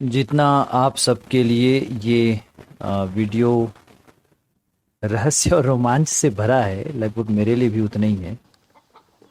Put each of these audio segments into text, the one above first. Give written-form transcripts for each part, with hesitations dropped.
जितना आप सबके लिए ये वीडियो रहस्य और रोमांच से भरा है, लगभग मेरे लिए भी उतना ही है,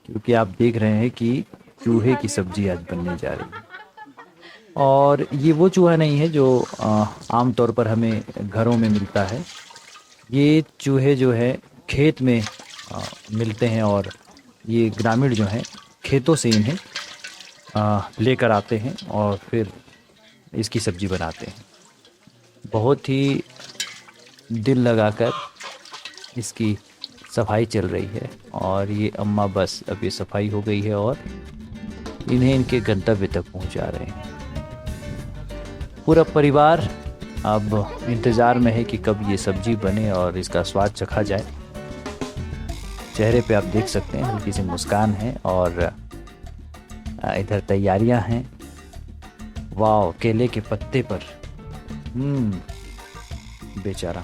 क्योंकि आप देख रहे हैं कि चूहे की सब्जी आज बनने जा रही है। और ये वो चूहा नहीं है जो आम तौर पर हमें घरों में मिलता है। ये चूहे जो है खेत में मिलते हैं, और ये ग्रामीण जो हैं खेतों से इन्हें लेकर आते हैं और फिर इसकी सब्जी बनाते हैं। बहुत ही दिल लगाकर इसकी सफाई चल रही है, और ये अम्मा बस अब ये सफाई हो गई है और इन्हें इनके गंतव्य तक पहुंचा रहे हैं। पूरा परिवार अब इंतज़ार में है कि कब ये सब्जी बने और इसका स्वाद चखा जाए। चेहरे पे आप देख सकते हैं हल्की सी मुस्कान है, और इधर तैयारियां हैं। वाह, केले के पत्ते पर बेचारा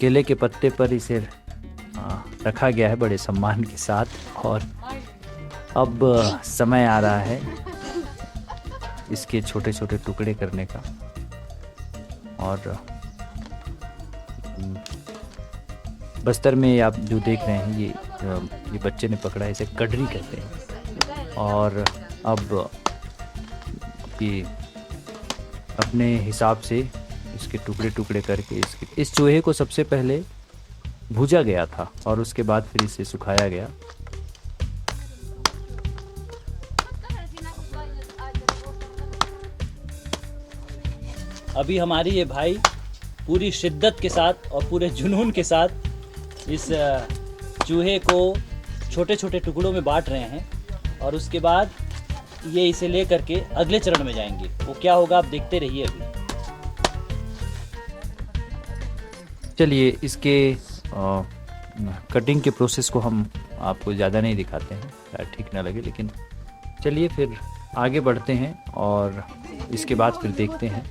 केले के पत्ते पर इसे रखा गया है बड़े सम्मान के साथ। और अब समय आ रहा है इसके छोटे छोटे टुकड़े करने का। और बस्तर में आप जो देख रहे हैं ये बच्चे ने पकड़ा है, इसे कटरी कहते हैं। और अब ये अपने हिसाब से इसके टुकड़े टुकड़े करके इस चूहे को सबसे पहले भूजा गया था और उसके बाद फिर इसे सुखाया गया। अभी हमारी ये भाई पूरी शिद्दत के साथ और पूरे जुनून के साथ इस चूहे को छोटे छोटे टुकड़ों में बांट रहे हैं, और उसके बाद ये इसे ले करके अगले चरण में जाएंगे। वो क्या होगा आप देखते रहिए। अभी चलिए इसके कटिंग के प्रोसेस को हम आपको ज़्यादा नहीं दिखाते हैं, शायद ठीक ना लगे, लेकिन चलिए फिर आगे बढ़ते हैं और इसके बाद फिर देखते हैं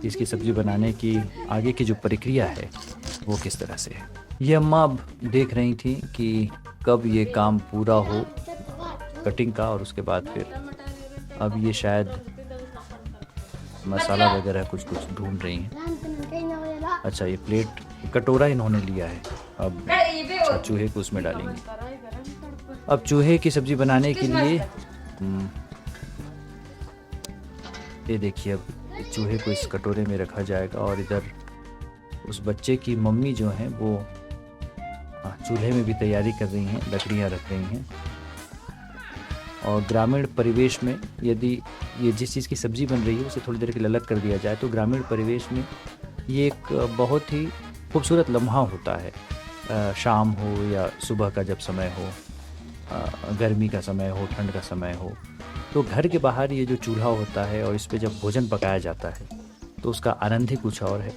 इसकी सब्ज़ी बनाने की आगे की जो प्रक्रिया है वो किस तरह से है। ये अम्मा अब देख रही थी कि कब ये काम पूरा हो कटिंग का, और उसके बाद फिर अब ये शायद मसाला वगैरह कुछ ढूंढ रही हैं। अच्छा, ये प्लेट कटोरा इन्होंने लिया है, अब चूहे को उसमें डालेंगे। अब चूहे की सब्ज़ी बनाने के लिए ये देखिए, अब चूहे को इस कटोरे में रखा जाएगा, और इधर उस बच्चे की मम्मी जो हैं वो चूल्हे में भी तैयारी कर रही हैं, लकड़ियाँ रख रही हैं। और ग्रामीण परिवेश में यदि ये जिस चीज़ की सब्ज़ी बन रही है उसे थोड़ी देर के लिए अलग कर दिया जाए तो ग्रामीण परिवेश में ये एक बहुत ही खूबसूरत लम्हा होता है। शाम हो या सुबह का जब समय हो, गर्मी का समय हो, ठंड का समय हो, तो घर के बाहर ये जो चूल्हा होता है और इस पे जब भोजन पकाया जाता है तो उसका आनंद ही कुछ और है।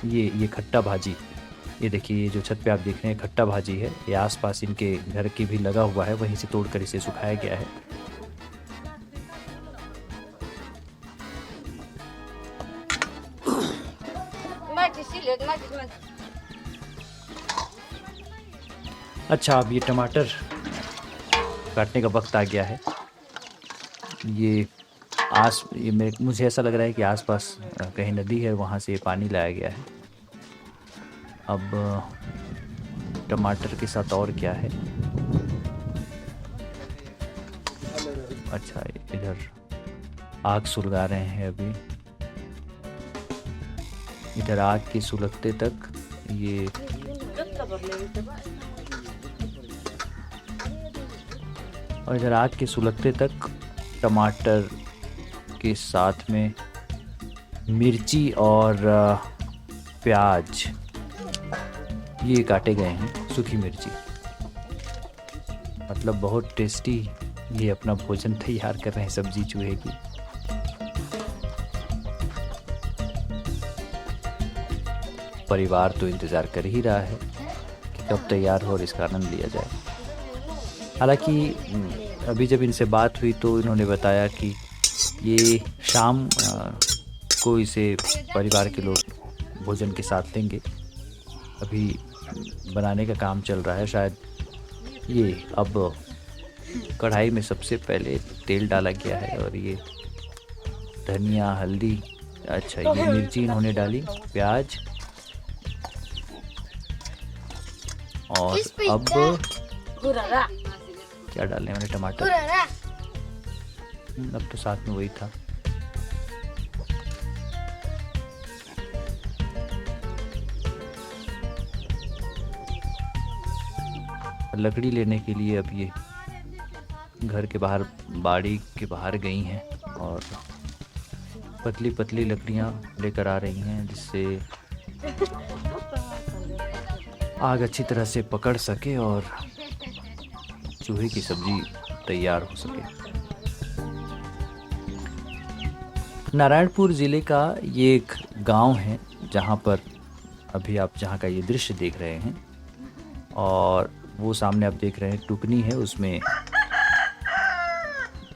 ये खट्टा भाजी, ये देखिए, ये जो छत पे आप देख रहे हैं खट्टा भाजी है। ये आसपास इनके घर के भी लगा हुआ है, वहीं से तोड़कर इसे सुखाया गया है। अच्छा, अब ये टमाटर काटने का वक्त आ गया है। मुझे ऐसा लग रहा है कि आसपास कहीं नदी है, वहाँ से पानी लाया गया है। अब टमाटर के साथ और क्या है? अच्छा, इधर आग सुलगा रहे हैं अभी। इधर आग के सुलगते तक ये और इधर आग के सुलगते तक टमाटर के साथ में मिर्ची और प्याज ये काटे गए हैं, सूखी मिर्ची। मतलब बहुत टेस्टी ये अपना भोजन तैयार कर रहे हैं सब्जी चूहे की। परिवार तो इंतज़ार कर ही रहा है कि कब तैयार हो और इसका आनंद लिया जाए। हालांकि अभी जब इनसे बात हुई तो इन्होंने बताया कि ये शाम को इसे परिवार के लोग भोजन के साथ देंगे। अभी बनाने का काम चल रहा है शायद। ये अब कढ़ाई में सबसे पहले तेल डाला गया है और ये धनिया, हल्दी, अच्छा ये मिर्ची इन्होंने डाली, प्याज, और अब क्या डालने वाले, टमाटर। अब तो साथ में वही था। लकड़ी लेने के लिए अब ये घर के बाहर, बाड़ी के बाहर गई हैं और पतली पतली लकड़ियां लेकर आ रही हैं, जिससे आग अच्छी तरह से पकड़ सके और चूहे की सब्जी तैयार हो सके। नारायणपुर ज़िले का ये एक गांव है जहां पर अभी आप जहां का ये दृश्य देख रहे हैं, और वो सामने आप देख रहे हैं टुकनी है, उसमें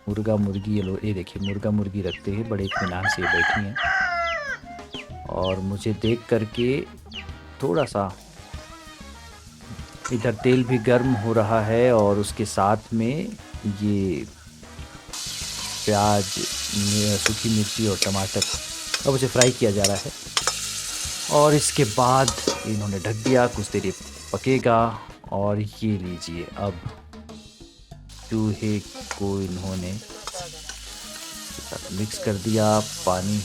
मुर्गा मुर्गी, ये देखिए मुर्गा मुर्गी रखते हैं, बड़े इत्मीनान से बैठी हैं। और मुझे देख करके थोड़ा सा इधर तेल भी गर्म हो रहा है और उसके साथ में ये प्याज, सूखी मिर्ची और टमाटर, अब उसे फ्राई किया जा रहा है। और इसके बाद इन्होंने ढक दिया, कुछ देर पकेगा। और ये लीजिए, अब चूहे को इन्होंने मिक्स कर दिया, पानी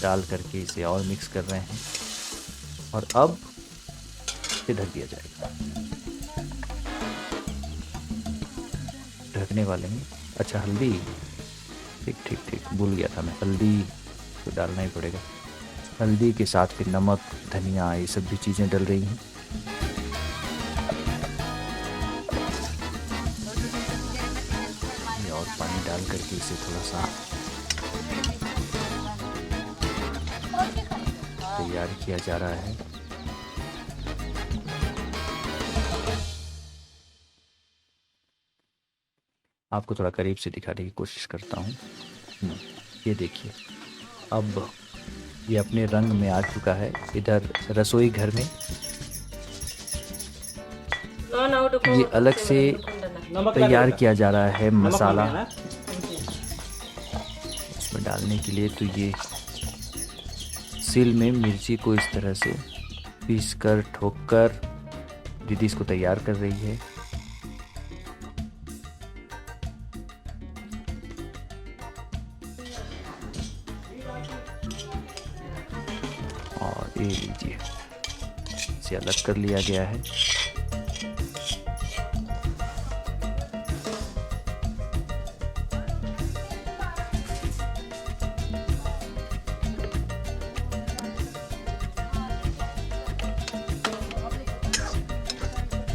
डाल करके इसे और मिक्स कर रहे हैं, और अब इसे ढक दिया जाएगा। ढकने वाले में अच्छा हल्दी, ठीक ठीक ठीक, भूल गया था मैं, हल्दी तो डालना ही पड़ेगा। हल्दी के साथ फिर नमक, धनिया, ये सब भी चीज़ें डल रही हैं। और पानी डाल करके इसे थोड़ा सा तैयार किया जा रहा है। आपको थोड़ा करीब से दिखाने की कोशिश करता हूँ। ये देखिए, अब ये अपने रंग में आ चुका है। इधर रसोई घर में ये अलग से तैयार किया जा रहा है मसाला इसमें डालने के लिए। तो ये सिल में मिर्ची को इस तरह से पीस कर, ठोक कर दीदी इसको तैयार कर रही है। और ये लीजिए, इसे अलग कर लिया गया है।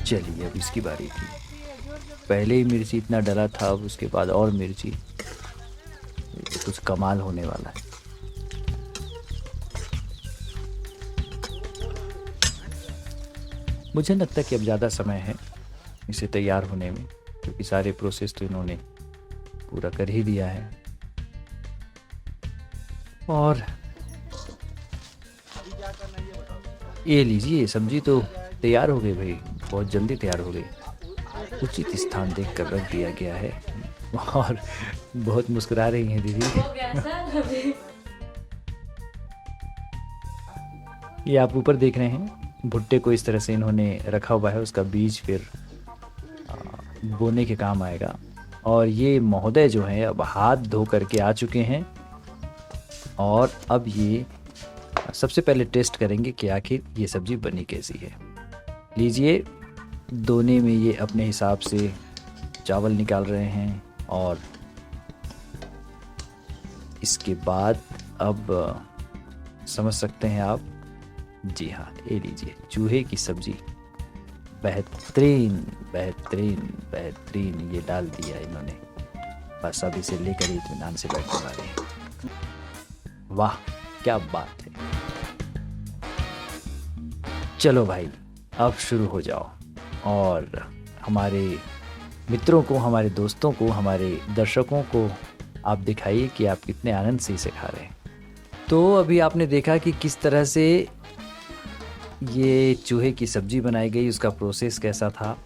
चलिए, अब इसकी बारी थी। पहले ही मिर्ची इतना डला था, अब उसके बाद और मिर्ची, कुछ कमाल होने वाला है। मुझे लगता है कि अब ज़्यादा समय है इसे तैयार होने में, क्योंकि सारे प्रोसेस तो इन्होंने पूरा कर ही दिया है। और ये लीजिए, सब्जी तो तैयार हो गई भाई, बहुत जल्दी तैयार हो गई। उचित स्थान देखकर रख दिया गया है। और बहुत मुस्कुरा रही हैं दीदी। ये आप ऊपर देख रहे हैं, भुट्टे को इस तरह से इन्होंने रखा हुआ है, उसका बीज फिर बोने के काम आएगा। और ये महोदय जो हैं अब हाथ धो करके आ चुके हैं, और अब ये सबसे पहले टेस्ट करेंगे कि आखिर ये सब्ज़ी बनी कैसी है। लीजिए, दोने में ये अपने हिसाब से चावल निकाल रहे हैं, और इसके बाद अब समझ सकते हैं आप। जी हाँ, ये लीजिए, चूहे की सब्ज़ी बेहतरीन बेहतरीन बेहतरीन ये डाल दिया इन्होंने। बस अब इसे लेकर ही इत्मीनान से बैठने वाले हैं। वाह, क्या बात है। चलो भाई, अब शुरू हो जाओ, और हमारे मित्रों को, हमारे दोस्तों को, हमारे दर्शकों को आप दिखाइए कि आप कितने आनंद से इसे खा रहे हैं। तो अभी आपने देखा कि किस तरह से ये चूहे की सब्ज़ी बनाई गई, उसका प्रोसेस कैसा था।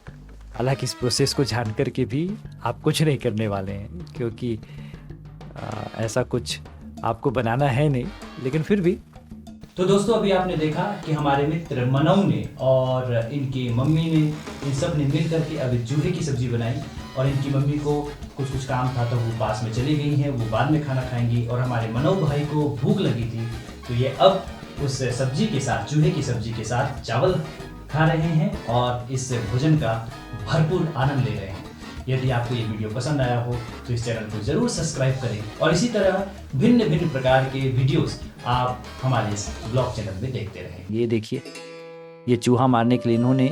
हालांकि इस प्रोसेस को जान कर के भी आप कुछ नहीं करने वाले हैं, क्योंकि ऐसा कुछ आपको बनाना है नहीं, लेकिन फिर भी। तो दोस्तों, अभी आपने देखा कि हमारे मित्र मनऊ ने और इनकी मम्मी ने, इन सब ने मिल करके अभी चूहे की सब्ज़ी बनाई। और इनकी मम्मी को कुछ काम था तो वो पास में चली गई हैं, वो बाद में खाना खाएंगी। और हमारे मनऊ भाई को भूख लगी थी, तो ये अब उस सब्जी के साथ, चूहे की सब्जी के साथ चावल खा रहे हैं और इस भोजन का भरपूर आनंद ले रहे हैं। यदि आपको ये वीडियो पसंद आया हो तो इस चैनल को ज़रूर सब्सक्राइब करें और इसी तरह भिन्न भिन्न प्रकार के वीडियोस आप हमारे इस ब्लॉग चैनल में देखते रहें। ये देखिए, ये चूहा मारने के लिए इन्होंने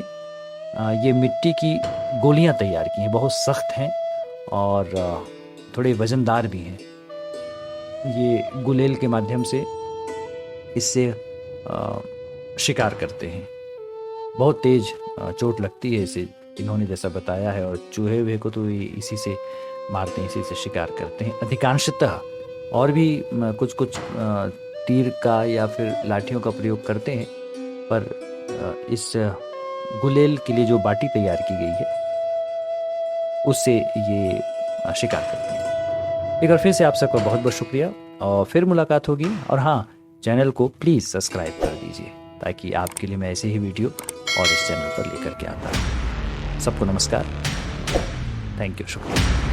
ये मिट्टी की गोलियां तैयार की हैं, बहुत सख्त हैं और थोड़े वज़नदार भी हैं। ये गुलेल के माध्यम से इससे शिकार करते हैं। बहुत तेज चोट लगती है इसे, इन्होंने जैसा बताया है। और चूहे वूहे को तो इसी से मारते हैं, इसी से शिकार करते हैं अधिकांशतः। और भी कुछ कुछ तीर का या फिर लाठियों का प्रयोग करते हैं, पर इस गुलेल के लिए जो बाटी तैयार की गई है उससे ये शिकार करते हैं। एक बार फिर से आप सबका बहुत बहुत शुक्रिया और फिर मुलाकात होगी। और हाँ, चैनल को प्लीज़ सब्सक्राइब कर दीजिए ताकि आपके लिए मैं ऐसे ही वीडियो और इस चैनल पर लेकर के आता हूँ। सबको नमस्कार, थैंक यू, शुक्रिया।